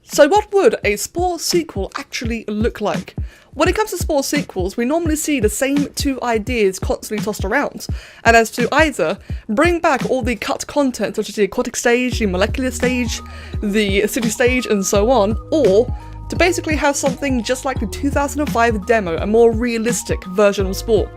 So what would a Spore sequel actually look like? When it comes to Spore sequels, we normally see the same two ideas constantly tossed around, and as to either bring back all the cut content such as the Aquatic Stage, the Molecular Stage, the City Stage and so on, or to basically have something just like the 2005 demo, a more realistic version of Spore.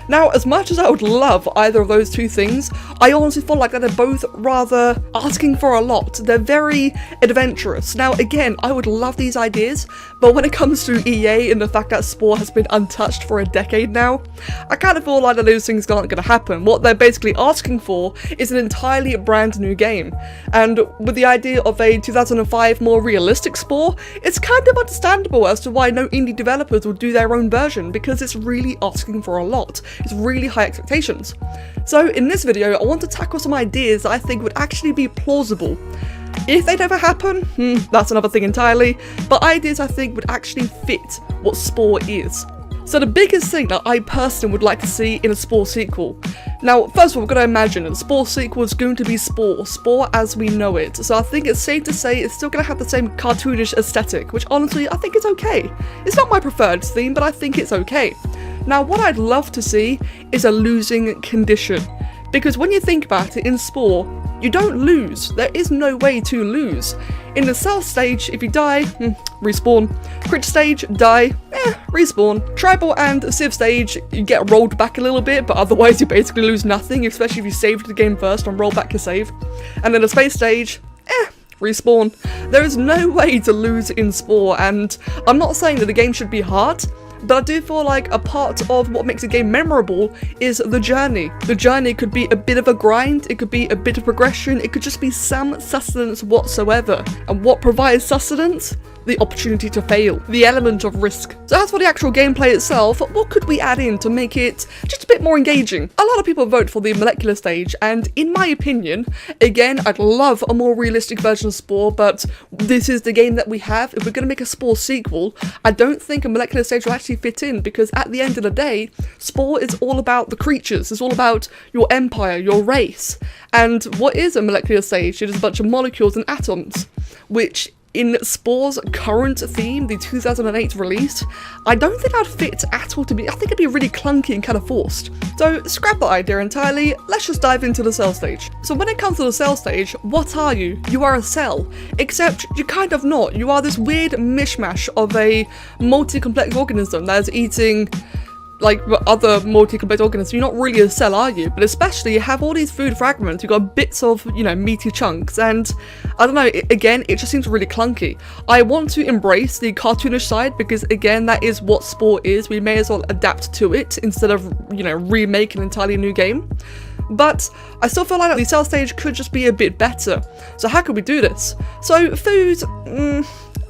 Now, as much as I would love either of those two things, I honestly feel like that they're both rather asking for a lot. They're very adventurous. Now, again, I would love these ideas, but when it comes to EA and the fact that Spore has been untouched for a decade now, I kind of feel like that those things aren't going to happen. What they're basically asking for is an entirely brand new game. And with the idea of a 2005 more realistic Spore, it's kind of understandable as to why no indie developers will do their own version, because it's really asking for a lot. It's really high expectations. So in this video, I want to tackle some ideas that I think would actually be plausible. If they never happen, that's another thing entirely, but ideas I think would actually fit what Spore is. So the biggest thing that I personally would like to see in a Spore sequel. Now, first of all, we've got to imagine that the Spore sequel is going to be Spore as we know it. So I think it's safe to say it's still going to have the same cartoonish aesthetic, which honestly I think is okay. It's not my preferred theme, but I think it's okay. Now, what I'd love to see is a losing condition. Because when you think about it, in Spore, you don't lose. There is no way to lose. In the Stealth stage, if you die, respawn. Crit stage, die, respawn. Tribal and Civ stage, you get rolled back a little bit, but otherwise you basically lose nothing, especially if you saved the game first and roll back your save. And then the Space stage, respawn. There is no way to lose in Spore, and I'm not saying that the game should be hard, but I do feel like a part of what makes a game memorable is the journey. The journey could be a bit of a grind, it could be a bit of progression, it could just be some sustenance whatsoever. And what provides sustenance? The opportunity to fail, the element of risk. So as for the actual gameplay itself, what could we add in to make it just a bit more engaging? A lot of people vote for the Molecular Stage, and in my opinion, again, I'd love a more realistic version of Spore, but this is the game that we have. If we're going to make a Spore sequel, I don't think a Molecular Stage will actually fit in, because at the end of the day, Spore is all about the creatures, it's all about your empire, your race. And what is a Molecular Stage? It is a bunch of molecules and atoms, which in Spore's current theme, the 2008 release, I don't think I'd fit at all. I think it'd be really clunky and kind of forced. So scrap that idea entirely, let's just dive into the cell stage. So when it comes to the cell stage, what are you? You are a cell, except you're kind of not. You are this weird mishmash of a multi-complex organism that is eating like other multi-complex organisms. You're not really a cell, are you? But especially you have all these food fragments, you've got bits of, meaty chunks, and I don't know, again, it just seems really clunky. I want to embrace the cartoonish side, because again, that is what Spore is. We may as well adapt to it instead of, remake an entirely new game. But I still feel like the cell stage could just be a bit better. So how could we do this? So food,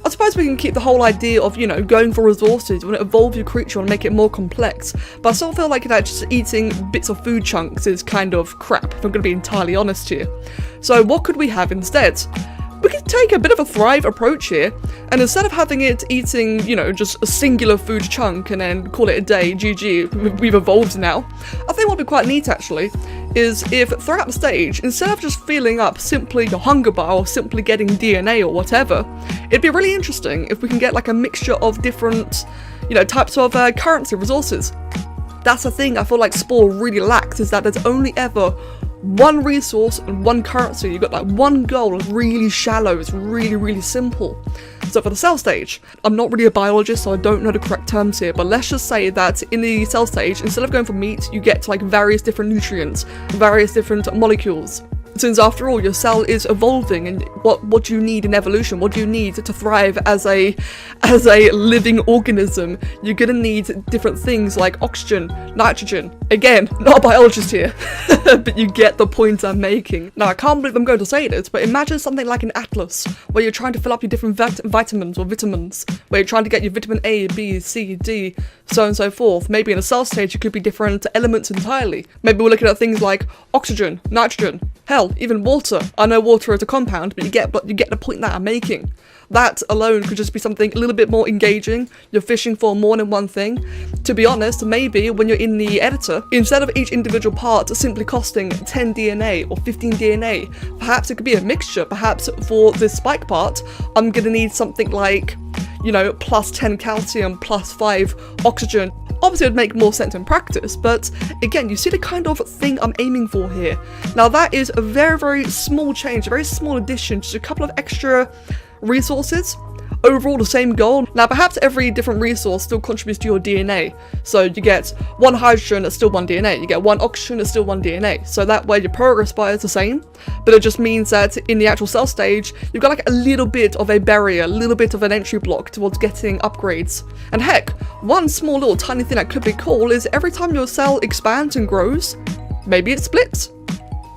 I suppose we can keep the whole idea of, going for resources. You want to evolve your creature, you want to make it more complex. But I still feel like that just eating bits of food chunks is kind of crap, if I'm going to be entirely honest here. So what could we have instead? We could take a bit of a Thrive approach here, and instead of having it eating, just a singular food chunk and then call it a day, GG, we've evolved now. I think what would be quite neat actually is if throughout the stage, instead of just filling up simply your hunger bar or simply getting DNA or whatever, it'd be really interesting if we can get like a mixture of different, types of currency resources. That's the thing I feel like Spore really lacks, is that there's only ever one resource and one currency. You've got like one goal, it's really shallow, it's really, really simple. So for the cell stage, I'm not really a biologist, so I don't know the correct terms here, but let's just say that in the cell stage, instead of going for meat, you get like various different nutrients, various different molecules. Since after all, your cell is evolving, and what do you need in evolution? What do you need to thrive as a living organism? You're gonna need different things like oxygen, nitrogen. Again, not a biologist here, but you get the point I'm making. Now, I can't believe I'm going to say this, but imagine something like an atlas, where you're trying to fill up your different vitamins, where you're trying to get your vitamin A, B, C, D, so on and so forth. Maybe in a cell stage, it could be different elements entirely. Maybe we're looking at things like oxygen, nitrogen, hell, hell, even water. I know water is a compound, but you get the point that I'm making. That alone could just be something a little bit more engaging. You're fishing for more than one thing. To be honest, maybe when you're in the editor, instead of each individual part simply costing 10 DNA or 15 DNA, perhaps it could be a mixture. Perhaps for this spike part, I'm gonna need something like, you know, plus 10 calcium, plus 5 oxygen. Obviously it would make more sense in practice, but again, you see the kind of thing I'm aiming for here. Now that is a very, very small change, a very small addition, just a couple of extra resources. Overall the same goal. Now perhaps every different resource still contributes to your DNA. So you get 1 hydrogen, it's still 1 DNA. You get 1 oxygen, it's still 1 DNA. So that way your progress bar is the same, but it just means that in the actual cell stage, you've got like a little bit of a barrier, a little bit of an entry block towards getting upgrades. And heck, one small little tiny thing that could be cool is every time your cell expands and grows, maybe it splits.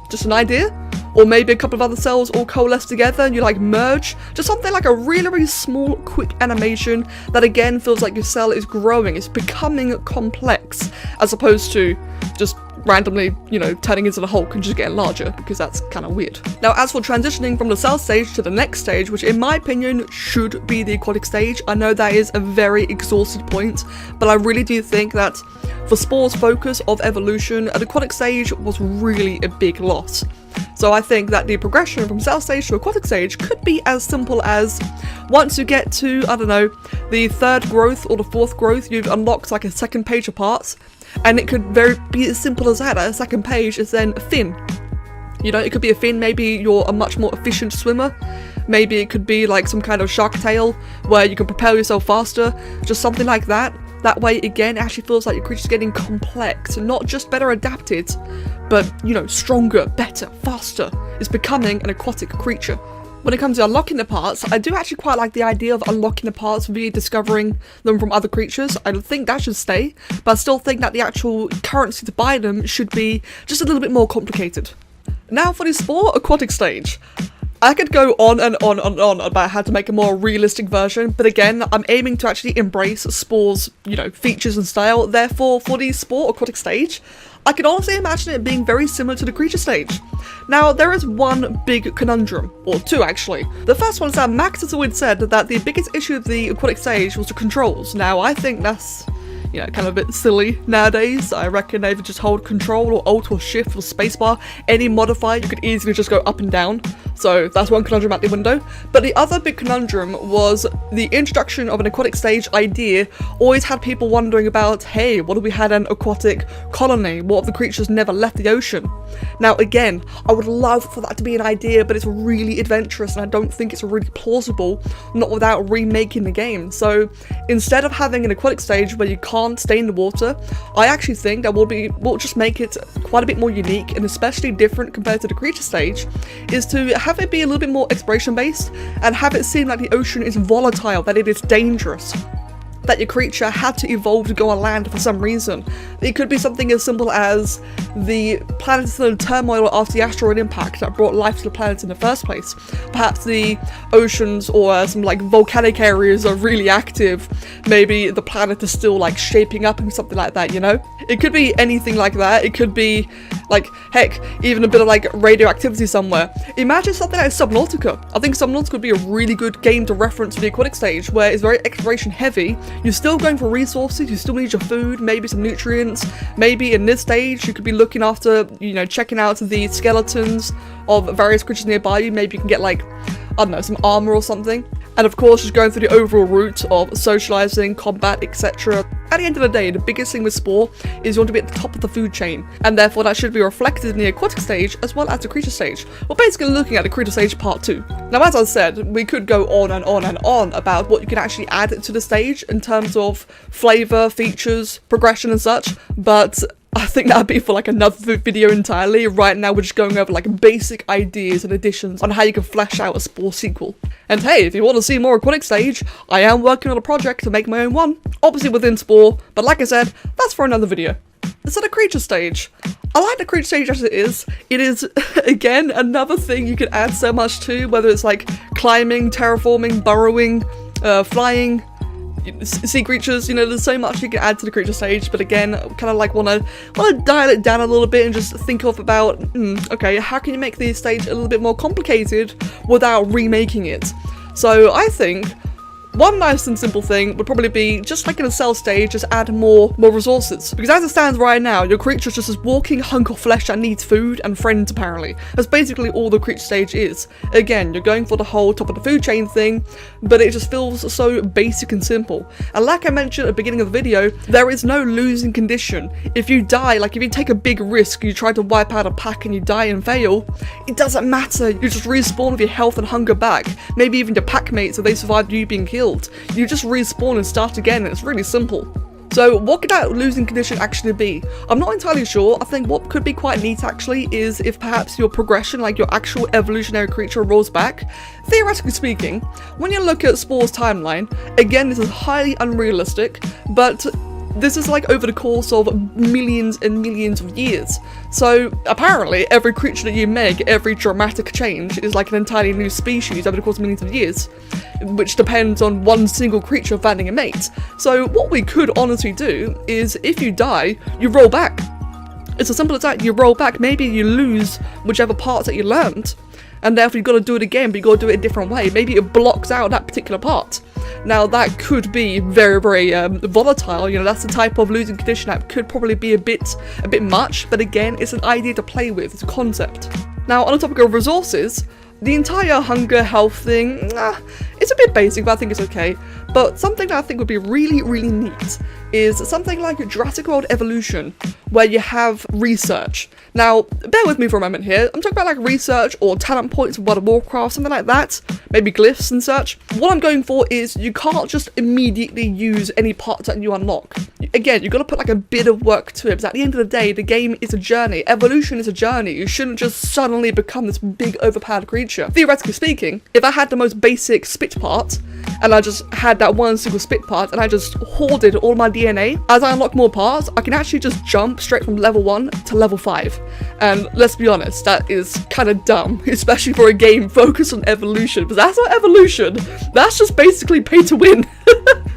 Just an idea. Or maybe a couple of other cells all coalesce together and you like merge. Just something like a really, really small, quick animation that again feels like your cell is growing, it's becoming complex, as opposed to just randomly, you know, turning into the Hulk and just getting larger, because that's kind of weird. Now, as for transitioning from the cell stage to the next stage, which in my opinion should be the aquatic stage, I know that is a very exhausted point, but I really do think that for Spore's focus of evolution, an aquatic stage was really a big loss. So I think that the progression from cell stage to aquatic stage could be as simple as, once you get to, I don't know, the 3rd growth or the 4th growth, you've unlocked like a 2nd page of parts, and it could be as simple as that. A 2nd page is then a fin. You know, it could be a fin, maybe you're a much more efficient swimmer, maybe it could be like some kind of shark tail where you can propel yourself faster, just something like that. That way, again, it actually feels like your creature's getting complex, and not just better adapted, but, you know, stronger, better, faster. It's becoming an aquatic creature. When it comes to unlocking the parts, I do actually quite like the idea of unlocking the parts via discovering them from other creatures. I think that should stay, but I still think that the actual currency to buy them should be just a little bit more complicated. Now for the Spore aquatic stage. I could go on and on and on about how to make a more realistic version, but again, I'm aiming to actually embrace Spore's, you know, features and style. Therefore, for the Spore aquatic stage, I can honestly imagine it being very similar to the creature stage. Now, there is one big conundrum, or two actually. The first one is that Max has always said that the biggest issue of the aquatic stage was the controls. Now, I think that's, you know, kind of a bit silly nowadays. I reckon they would just hold control or alt or shift or spacebar, any modifier, you could easily just go up and down. So that's one conundrum out the window. But the other big conundrum was the introduction of an aquatic stage idea always had people wondering about, hey, what if we had an aquatic colony? What if the creatures never left the ocean? Now again, I would love for that to be an idea, but it's really adventurous and I don't think it's really plausible, not without remaking the game. So instead of having an aquatic stage where you can't stay in the water, I actually think that will just make it quite a bit more unique and especially different compared to the creature stage, is to have it be a little bit more exploration based and have it seem like the ocean is volatile, that it is dangerous, that your creature had to evolve to go on land for some reason. It could be something as simple as the planet is in turmoil after the asteroid impact that brought life to the planet in the first place. Perhaps the oceans or some like volcanic areas are really active. Maybe the planet is still like shaping up and something like that, you know? It could be anything like that. It could be like, heck, even a bit of like radioactivity somewhere. Imagine something like Subnautica. I think Subnautica would be a really good game to reference for the aquatic stage, where it's very exploration heavy. You're still going for resources, you still need your food, maybe some nutrients. Maybe in this stage you could be looking after, you know, checking out the skeletons of various creatures nearby you. Maybe you can get like, I don't know, some armor or something. And of course, just going through the overall route of socializing, combat, etc. At the end of the day, the biggest thing with Spore is you want to be at the top of the food chain, and therefore that should be reflected in the aquatic stage as well as the creature stage. We're basically looking at the creature stage part 2. Now, as I said, we could go on and on and on about what you can actually add to the stage in terms of flavor, features, progression and such, but I think that'd be for like another video entirely. Right now we're just going over like basic ideas and additions on how you can flesh out a Spore sequel. And hey, if you want to see more aquatic stage, I am working on a project to make my own one, obviously within Spore, but like I said, that's for another video. So the creature stage. I like the creature stage as it is. It is, again, another thing you can add so much to, whether it's like climbing, terraforming, burrowing, flying, sea creatures, you know, there's so much you can add to the creature stage, but again, kind of like want to dial it down a little bit and just think of about, okay, how can you make the stage a little bit more complicated without remaking it? So I think one nice and simple thing would probably be, just like in a cell stage, just add more resources. Because as it stands right now, your creature's just this walking hunk of flesh that needs food and friends, apparently. That's basically all the creature stage is. Again, you're going for the whole top of the food chain thing, but it just feels so basic and simple. And like I mentioned at the beginning of the video, there is no losing condition. If you die, like if you take a big risk, you try to wipe out a pack and you die and fail, it doesn't matter. You just respawn with your health and hunger back. Maybe even your pack mates if they survived you being killed. You just respawn and start again, and it's really simple. So what could that losing condition actually be? I'm not entirely sure. I think what could be quite neat actually is if perhaps your progression, like your actual evolutionary creature, rolls back. Theoretically speaking, when you look at Spore's timeline, again this is highly unrealistic, but this is like over the course of millions and millions of years. So apparently every creature that you make, every dramatic change is like an entirely new species over the course of millions of years, which depends on one single creature finding a mate. So what we could honestly do is, if you die, you roll back. It's as simple as that. You roll back, maybe you lose whichever parts that you learned, and therefore you've got to do it again, but you've got to do it a different way. Maybe it blocks out that particular part. Now that could be very, very volatile. You know, that's the type of losing condition that could probably be a bit much, but again, it's an idea to play with, it's a concept. Now, on the topic of resources, the entire hunger health thing, it's a bit basic, but I think it's okay. But something that I think would be really, really neat is something like Jurassic World Evolution, where you have research. Now, bear with me for a moment here. I'm talking about like research or talent points in World of Warcraft, something like that. Maybe glyphs and such. What I'm going for is you can't just immediately use any parts that you unlock. Again, you've got to put like a bit of work to it, because at the end of the day, the game is a journey. Evolution is a journey. You shouldn't just suddenly become this big overpowered creature. Theoretically speaking, if I had the most basic spit part, and I just had that one single spit part, and I just hoarded all my DNA, as I unlock more parts, I can actually just jump straight from level 1 to level 5. And let's be honest, that is kind of dumb, especially for a game focused on evolution, because that's not evolution, that's just basically pay to win.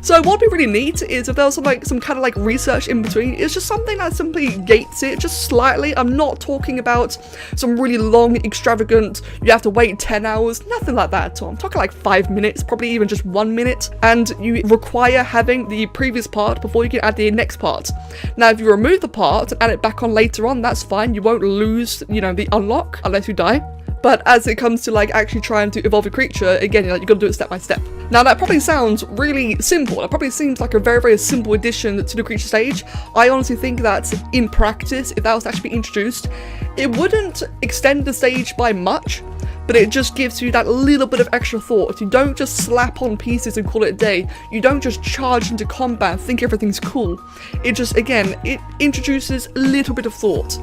So what would be really neat is if there was some kind of like research in between. It's just something that simply gates it just slightly. I'm not talking about some really long, extravagant, you have to wait 10 hours, nothing like that at all. I'm talking like 5 minutes, probably even just 1 minute, and you require having the previous part before you can add the next part. Now, if you remove the part and add it back on later on, that's fine. You won't lose, you know, the unlock unless you die. But as it comes to like actually trying to evolve a creature, again, you've got to do it step by step. Now that probably sounds really simple. It probably seems like a very, very simple addition to the creature stage. I honestly think that in practice, if that was to actually be introduced, it wouldn't extend the stage by much, but it just gives you that little bit of extra thought. You don't just slap on pieces and call it a day. You don't just charge into combat and think everything's cool. It just, again, it introduces a little bit of thought.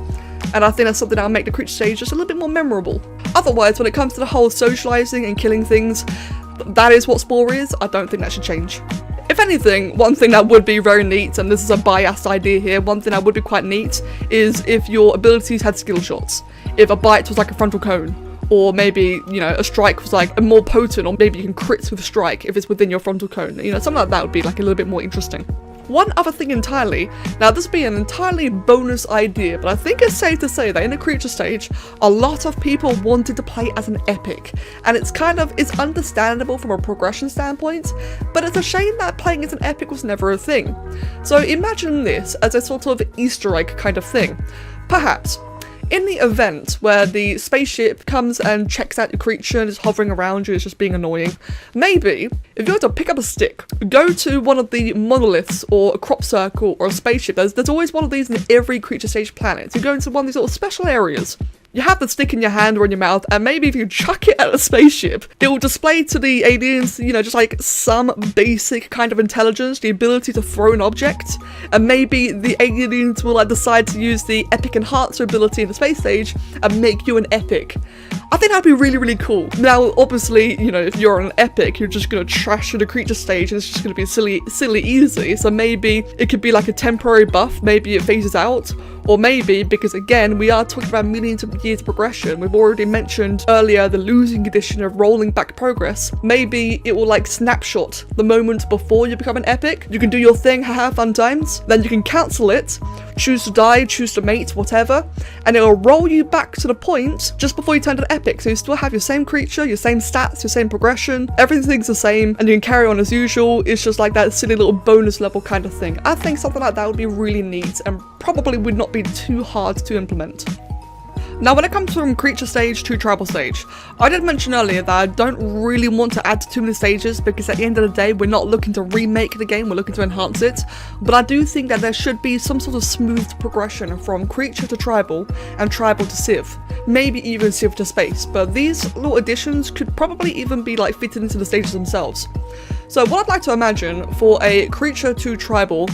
And I think that's something that'll make the creature stage just a little bit more memorable. Otherwise, when it comes to the whole socializing and killing things, that is what Spore is. I don't think that should change. If anything, one thing that would be very neat, and this is a biased idea here, one thing that would be quite neat is if your abilities had skill shots. If a bite was like a frontal cone, or maybe, you know, a strike was like a more potent, or maybe you can crit with a strike if it's within your frontal cone. You know, something like that would be like a little bit more interesting. One other thing entirely, now this would be an entirely bonus idea, but I think it's safe to say that in the creature stage, a lot of people wanted to play as an epic, and it's understandable from a progression standpoint, but it's a shame that playing as an epic was never a thing. So imagine this as a sort of Easter egg kind of thing. Perhaps in the event where the spaceship comes and checks out your creature and is hovering around you, it's just being annoying, maybe if you were to pick up a stick, go to one of the monoliths or a crop circle or a spaceship, there's always one of these in every creature stage planet. You go into one of these little special areas. You have the stick in your hand or in your mouth, and maybe if you chuck it at a spaceship, it will display to the aliens, you know, just like some basic kind of intelligence, the ability to throw an object, and maybe the aliens will like decide to use the epic enhancer ability in the space stage and make you an epic. I think that'd be really, really cool. Now, obviously, you know, if you're an epic, you're just gonna trash through the creature stage and it's just gonna be silly easy, so maybe it could be like a temporary buff, maybe it phases out, Or maybe, because again, we are talking about millions of years of progression, we've already mentioned earlier the losing condition of rolling back progress, maybe it will like snapshot the moment before you become an epic. You can do your thing, have fun times, then you can cancel it, choose to die, choose to mate, whatever, and it'll roll you back to the point just before you turn to an epic, so you still have your same creature, your same stats, your same progression, everything's the same, and you can carry on as usual. It's just like that silly little bonus level kind of thing. I think something like that would be really neat and probably would not be too hard to implement. Now, when it comes from creature stage to tribal stage, I did mention earlier that I don't really want to add too many stages because at the end of the day, we're not looking to remake the game, we're looking to enhance it. But I do think that there should be some sort of smooth progression from creature to tribal and tribal to civ. Maybe even civ to space, but these little additions could probably even be like fitted into the stages themselves. So what I'd like to imagine for a creature to tribal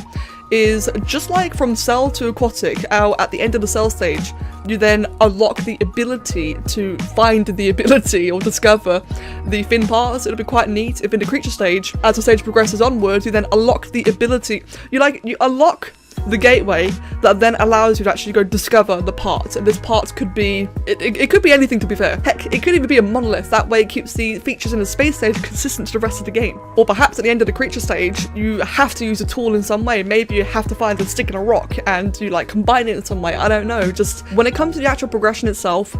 is just like from cell to aquatic, at the end of the cell stage, you then unlock the ability to find the ability or discover the fin parts. It'll be quite neat if in the creature stage, as the stage progresses onwards, you then unlock the ability. You unlock the gateway that then allows you to actually go discover the parts, and this part could be it could be anything, to be fair. Heck, it could even be a monolith. That way it keeps the features in the space stage consistent to the rest of the game. Or perhaps at the end of the creature stage you have to use a tool in some way. Maybe you have to find a stick in a rock and you like combine it in some way. I don't know. Just when it comes to the actual progression itself,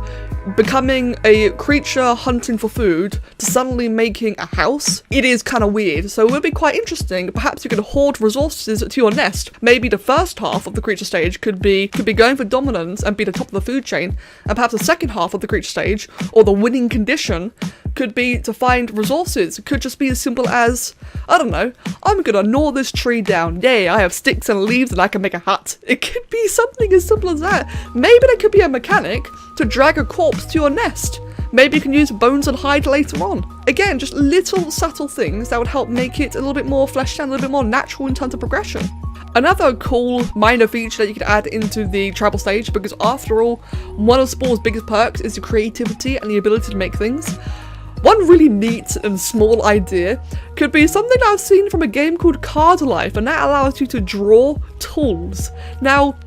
becoming a creature hunting for food to suddenly making a house, it is kind of weird. So it would be quite interesting. Perhaps you could hoard resources to your nest. Maybe the first half of the creature stage could be going for dominance and be the top of the food chain, and perhaps the second half of the creature stage, or the winning condition, could be to find resources. It could just be as simple as, I don't know, I'm gonna gnaw this tree down. Yay, I have sticks and leaves and I can make a hut. It could be something as simple as that. Maybe there could be a mechanic to drag a corpse to your nest. Maybe you can use bones and hide later on. Again, just little subtle things that would help make it a little bit more fleshed out, a little bit more natural in terms of progression. Another cool minor feature that you could add into the tribal stage, because after all, one of Spore's biggest perks is the creativity and the ability to make things. One really neat and small idea could be something I've seen from a game called Card Life, and that allows you to draw tools. Now,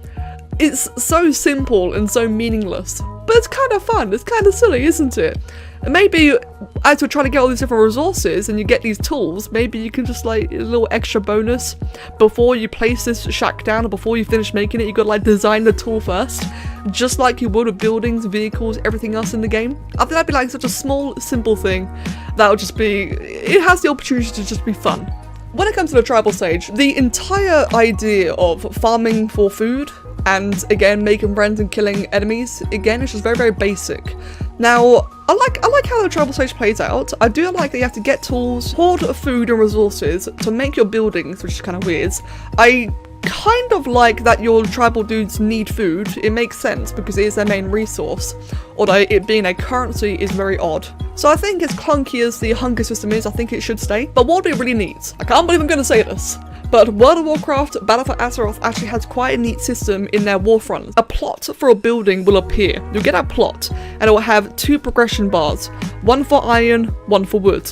it's so simple and so meaningless, but it's kind of fun, it's kind of silly, isn't it? And maybe as you're trying to get all these different resources and you get these tools, maybe you can just like a little extra bonus before you place this shack down or before you finish making it. You gotta like design the tool first, just like you would with buildings, vehicles, everything else in the game. I think that'd be like such a small, simple thing that would just be, it has the opportunity to just be fun. When it comes to the tribal stage, the entire idea of farming for food and again making friends and killing enemies, again, it's just very, very basic. Now, I like how the tribal stage plays out. I do like that you have to get tools, hoard food and resources to make your buildings, which is kind of weird. I kind of like that your tribal dudes need food. It makes sense because it is their main resource, although it being a currency is very odd. So I think as clunky as the hunger system is, I think it should stay. But what would be really neat, I can't believe I'm going to say this, but World of Warcraft Battle for Azeroth actually has quite a neat system in their Warfront. A plot for a building will appear. You'll get a plot and it will have 2 progression bars, one for iron, one for wood.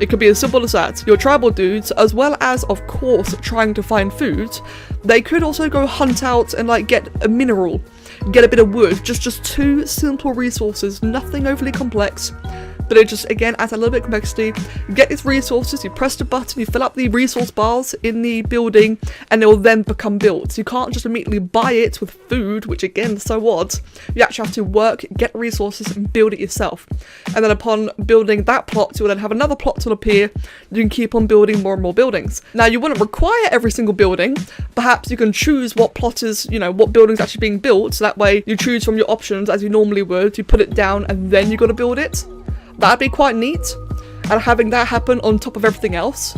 It could be as simple as that. Your tribal dudes, as well as of course trying to find food, they could also go hunt out and like get a mineral, get a bit of wood, just 2 simple resources, nothing overly complex. But it just, again, adds a little bit of complexity. You get these resources, you press the button, you fill up the resource bars in the building, and it will then become built. So you can't just immediately buy it with food, which again is so odd. You actually have to work, get resources, and build it yourself. And then upon building that plot, you will then have another plot to appear. You can keep on building more and more buildings. Now, you wouldn't require every single building. Perhaps you can choose what plot is, what building is actually being built. So that way you choose from your options as you normally would. You put it down and then you got to build it. That'd be quite neat, and having that happen on top of everything else.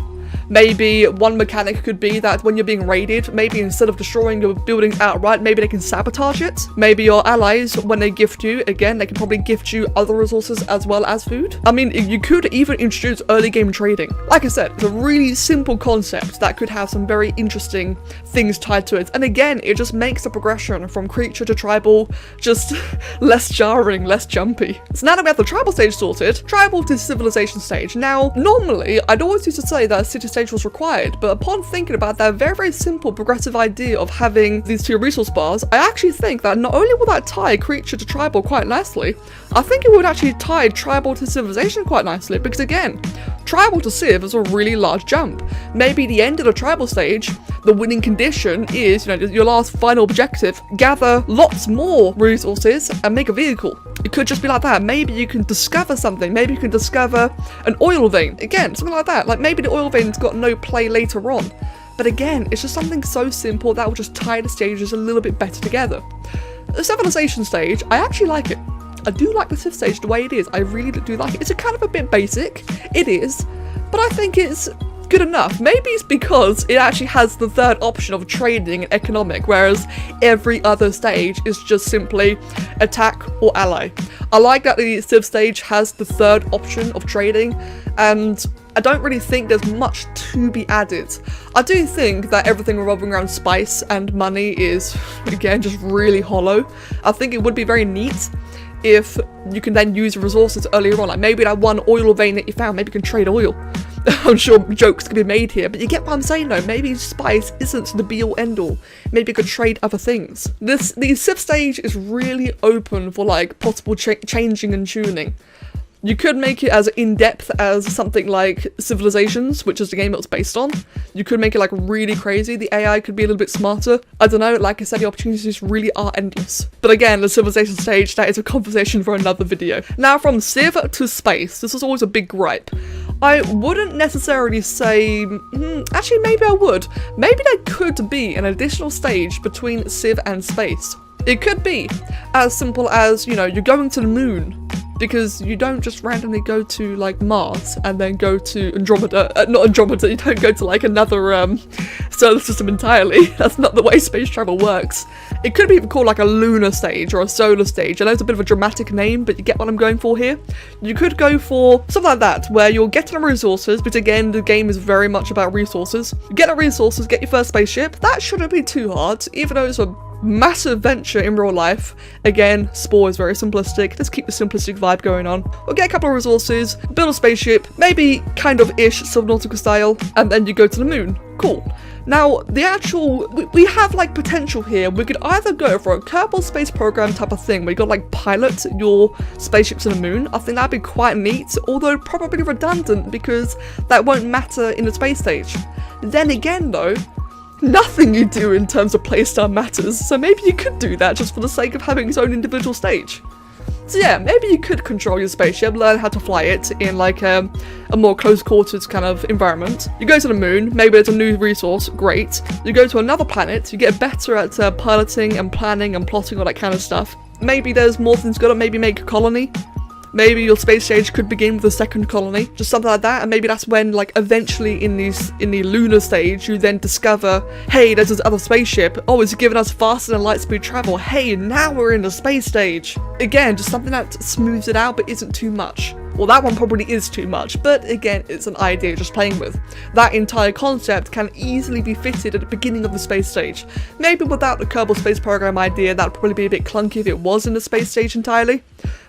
Maybe one mechanic could be that when you're being raided, maybe instead of destroying your buildings outright, maybe they can sabotage it. Maybe your allies, when they gift you, again, they can probably gift you other resources as well as food. I mean, you could even introduce early game trading. Like I said, it's a really simple concept that could have some very interesting things tied to it. And again, it just makes the progression from creature to tribal just less jarring, less jumpy. So now that we have the tribal stage sorted, tribal to civilization stage. Now, normally, I'd always used to say that city stage stage was required, but upon thinking about that very, very simple progressive idea of having these 2 resource bars, I actually think that not only will that tie creature to tribal quite nicely, I think it would actually tie tribal to civilization quite nicely, because again, tribal to civ is a really large jump. Maybe the end of the tribal stage, the winning condition is, your last final objective, gather lots more resources and make a vehicle. It could just be like that. Maybe you can discover something. Maybe you can discover an oil vein. Again, something like that. Like maybe the oil vein's got no play later on. But again, it's just something so simple that will just tie the stages a little bit better together. The civilization stage, I actually like it. I do like the civ stage the way it is. I really do like it. It's a kind of a bit basic. It is. But I think it's good enough. Maybe it's because it actually has the 3rd option of trading and economic, whereas every other stage is just simply attack or ally. I like that the civ stage has the 3rd option of trading, and I don't really think there's much to be added. I do think that everything revolving around spice and money is, again, just really hollow. I think it would be very neat if you can then use resources earlier on, like maybe that one oil vein that you found, maybe you can trade oil. I'm sure jokes can be made here, but you get what I'm saying though. Maybe spice isn't the be-all end-all. Maybe you could trade other things. The civ stage is really open for like possible changing and tuning. You could make it as in-depth as something like Civilizations, which is the game it was based on. You could make it like really crazy. The AI could be a little bit smarter. I don't know, like I said, the opportunities really are endless. But again, the Civilization stage, that is a conversation for another video. Now from Civ to space, this was always a big gripe. I wouldn't necessarily say, actually maybe I would. Maybe there could be an additional stage between Civ and space. It could be as simple as, you're going to the moon. Because you don't just randomly go to like Mars and then go to Andromeda, not Andromeda, you don't go to like another solar system entirely. That's not the way space travel works. It could be even called like a lunar stage or a solar stage. I know it's a bit of a dramatic name, but you get what I'm going for here. You could go for something like that, where you're getting the resources, but again, the game is very much about resources. You get the resources, get your first spaceship. That shouldn't be too hard, even though it's a massive venture in real life. Again, Spore is very simplistic. Let's keep the simplistic vibe going on. We'll get a couple of resources, build a spaceship, maybe kind of ish subnautical style, and then you go to the moon. Cool. Now, we have like potential here. We could either go for a Kerbal Space Program type of thing, where you got like pilot your spaceship to the moon. I think that'd be quite neat, although probably redundant because that won't matter in the space stage. Then again though, nothing you do in terms of playstyle matters, so maybe you could do that just for the sake of having its own individual stage. So yeah, maybe you could control your spaceship, learn how to fly it in like a more close quarters kind of environment. You go to the moon, maybe it's a new resource, great. You go to another planet, you get better at piloting and planning and plotting, all that kind of stuff. Maybe there's more things going on, maybe make a colony. Maybe your space stage could begin with a second colony, just something like that, and maybe that's when, like, eventually in the lunar stage, you then discover, hey, there's this other spaceship, oh, it's giving us faster than light speed travel, hey, now we're in the space stage. Again, just something that smooths it out but isn't too much. Well, that one probably is too much, but again, it's an idea just playing with. That entire concept can easily be fitted at the beginning of the space stage. Maybe without the Kerbal Space Program idea, that'd probably be a bit clunky if it was in the space stage entirely.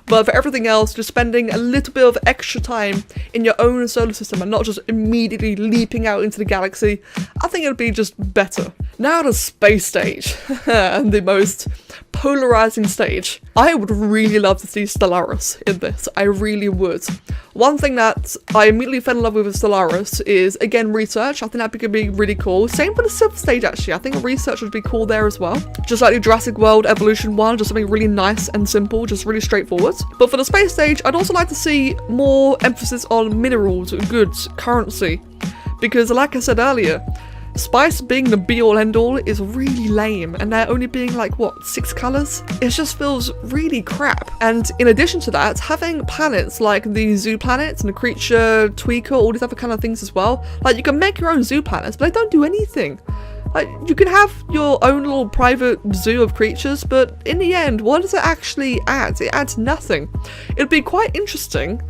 But for everything else, just spending a little bit of extra time in your own solar system and not just immediately leaping out into the galaxy, I think it would be just better. Now the space stage, and the most polarizing stage. I would really love to see Stellaris in this, I really would. One thing that I immediately fell in love with Stellaris is, again, research. I think that could be really cool. Same with the Civ stage, actually. I think research would be cool there as well. Just like the Jurassic World Evolution one, just something really nice and simple, just really straightforward. But for the space stage, I'd also like to see more emphasis on minerals, goods, currency. Because like I said earlier, spice being the be-all end-all is really lame, and there only being like, what, 6 colours? It just feels really crap. And in addition to that, having planets like the zoo planets and the creature tweaker, all these other kind of things as well, like you can make your own zoo planets, but they don't do anything. Like, you can have your own little private zoo of creatures, but in the end, what does it actually add? It adds nothing. It'd be quite interesting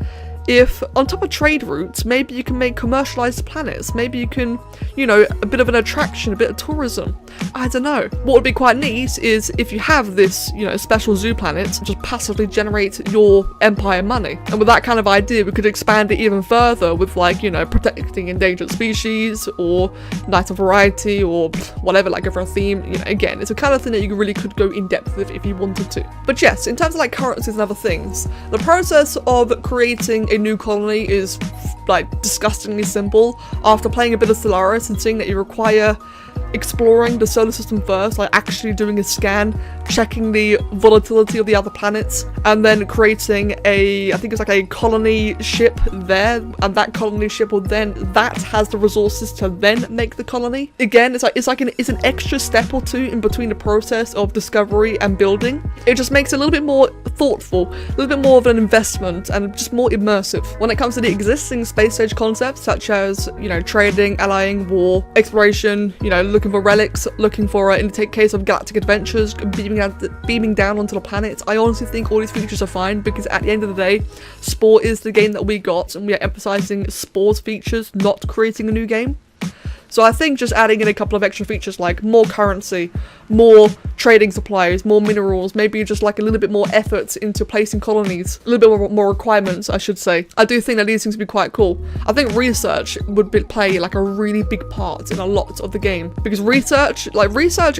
if, on top of trade routes, maybe you can make commercialized planets. Maybe you can, you know, a bit of an attraction, a bit of tourism. I don't know. What would be quite neat is if you have this, you know, special zoo planet, just passively generate your empire money. And with that kind of idea, we could expand it even further with, like, you know, protecting endangered species or night of variety or whatever, like over a theme. You know, again, it's a kind of thing that you really could go in depth with if you wanted to. But yes, in terms of like currencies and other things, the process of creating a new colony is like disgustingly simple. After playing a bit of Stellaris and seeing that you require exploring the solar system first, like actually doing a scan, checking the volatility of the other planets, and then creating a, I think it's like a colony ship there, and that colony ship will then, that has the resources to then make the colony. Again, it's an extra step or two in between the process of discovery and building. It just makes it a little bit more thoughtful, a little bit more of an investment, and just more immersive. When it comes to the existing space stage concepts, such as, you know, trading, allying, war, exploration, you know, looking for relics, looking for, in the case of galactic adventures, beaming down onto the planets, I honestly think all these features are fine, because at the end of the day, Spore is the game that we got, and we are emphasizing Spore's features, not creating a new game. So I think just adding in a couple of extra features like more currency, more trading supplies, more minerals, maybe just like a little bit more effort into placing colonies, a little bit more requirements, I should say. I do think that these things would be quite cool. I think research would play like a really big part in a lot of the game, because research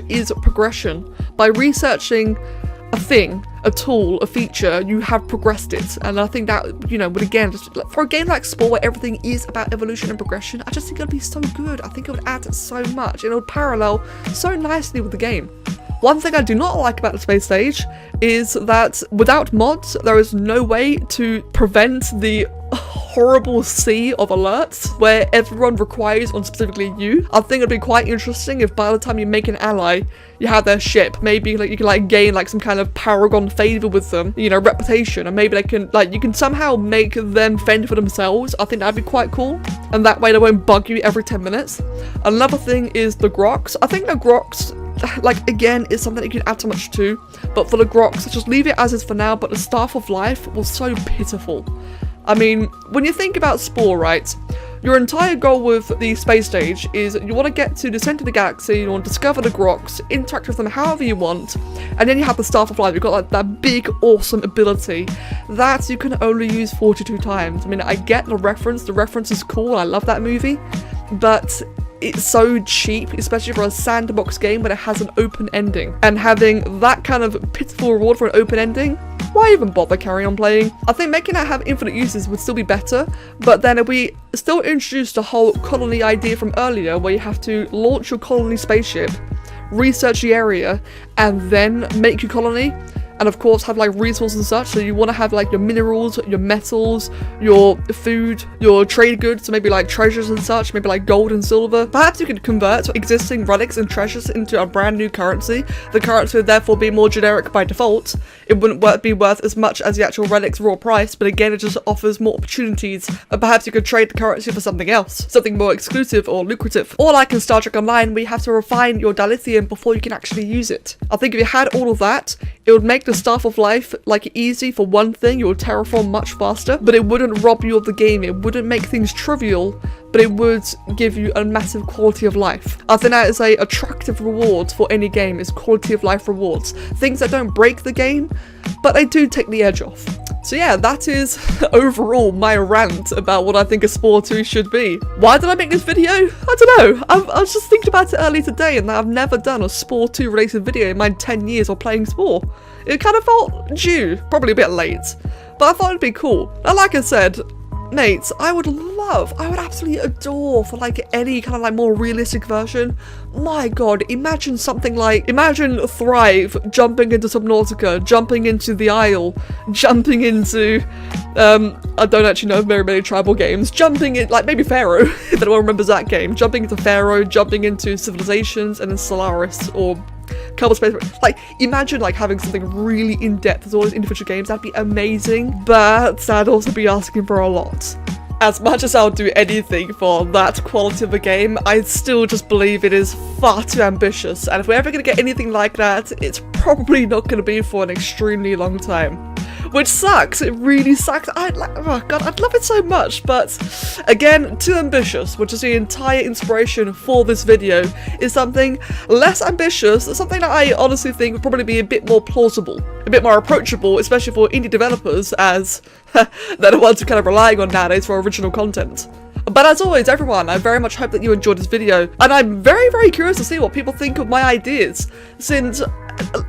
is progression. By researching a thing, a tool, a feature, you have progressed it. And I think that, you know, but again, just for a game like Spore where everything is about evolution and progression, I just think it would be so good. I think it would add so much, and it would parallel so nicely with the game. One thing I do not like about the space stage is that without mods, there is no way to prevent the horrible sea of alerts where everyone requires on specifically you. I think it'd be quite interesting if by the time you make an ally, you have their ship. Maybe like you can like gain like some kind of paragon favor with them, you know, reputation, and maybe they can like, you can somehow make them fend for themselves. I think that'd be quite cool, and that way they won't bug you every 10 minutes. Another thing is the Grox. I think the Grox, like, again, is something that you can add so much to, but for the Grox, just leave it as is for now. But the Staff of Life was so pitiful. I mean, when you think about Spore, right, your entire goal with the space stage is you want to get to the center of the galaxy, you want to discover the Grox, interact with them however you want, and then you have the Staff of Life. You've got like that big, awesome ability that you can only use 42 times. I mean, I get the reference is cool, I love that movie, but it's so cheap, especially for a sandbox game when it has an open ending. And having that kind of pitiful reward for an open ending, why even bother carrying on playing? I think making it have infinite uses would still be better, but then if we still introduce the whole colony idea from earlier, where you have to launch your colony spaceship, research the area, and then make your colony, and of course have like resources and such. So you want to have like your minerals, your metals, your food, your trade goods, so maybe like treasures and such, maybe like gold and silver. Perhaps you could convert existing relics and treasures into a brand new currency. The currency would therefore be more generic by default. It wouldn't be worth as much as the actual relic's raw price, but again, it just offers more opportunities. And perhaps you could trade the currency for something else, something more exclusive or lucrative. Or like in Star Trek Online, where you have to refine your dilithium before you can actually use it. I think if you had all of that, it would make the Staff of Life like easy for one thing. You would terraform much faster, but it wouldn't rob you of the game. It wouldn't make things trivial, but it would give you a massive quality of life. I think that is a attractive reward for any game, is quality of life rewards. Things that don't break the game, but they do take the edge off. So yeah, that is overall my rant about what I think a Spore 2 should be. Why did I make this video? I don't know. I was just thinking about it earlier today, and I've never done a Spore 2 related video in my 10 years of playing Spore. It kind of felt due, probably a bit late, but I thought it'd be cool. And like I said, mates, I would absolutely adore for like any kind of like more realistic version. My god, imagine Thrive jumping into Subnautica, jumping into the Isle, jumping into, I don't actually know very many tribal games, jumping in, like maybe Pharaoh, if anyone remembers that game, jumping into Pharaoh, jumping into Civilizations, and then Solaris, or Kerbal Space. Like, imagine like having something really in-depth with all these individual games. That'd be amazing, but that'd also be asking for a lot. As much as I would do anything for that quality of a game, I still just believe it is far too ambitious, and if we're ever going to get anything like that, it's probably not going to be for an extremely long time. which sucks. It really sucks. Oh god, I'd love it so much, but again, too ambitious, which is the entire inspiration for this video, is something less ambitious, something that I honestly think would probably be a bit more plausible, a bit more approachable, especially for indie developers, as they're the ones who kind of relying on nowadays for original content. But as always, everyone, I very much hope that you enjoyed this video, and I'm very, very curious to see what people think of my ideas, since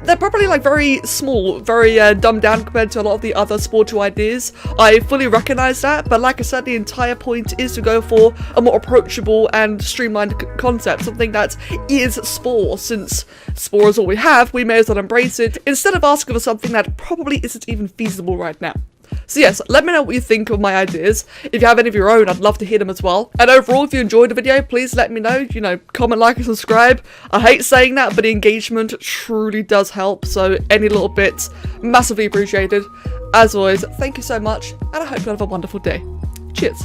they're probably like very small, very dumbed down compared to a lot of the other Spore 2 ideas. I fully recognize that, but like I said, the entire point is to go for a more approachable and streamlined concept, something that is Spore. Since Spore is all we have, we may as well embrace it, instead of asking for something that probably isn't even feasible right now. So yes, let me know what you think of my ideas. If you have any of your own, I'd love to hear them as well. And overall, if you enjoyed the video, please let me know. You know, comment, like, and subscribe. I hate saying that, but the engagement truly does help. So any little bit, massively appreciated. As always, thank you so much, and I hope you have a wonderful day. Cheers.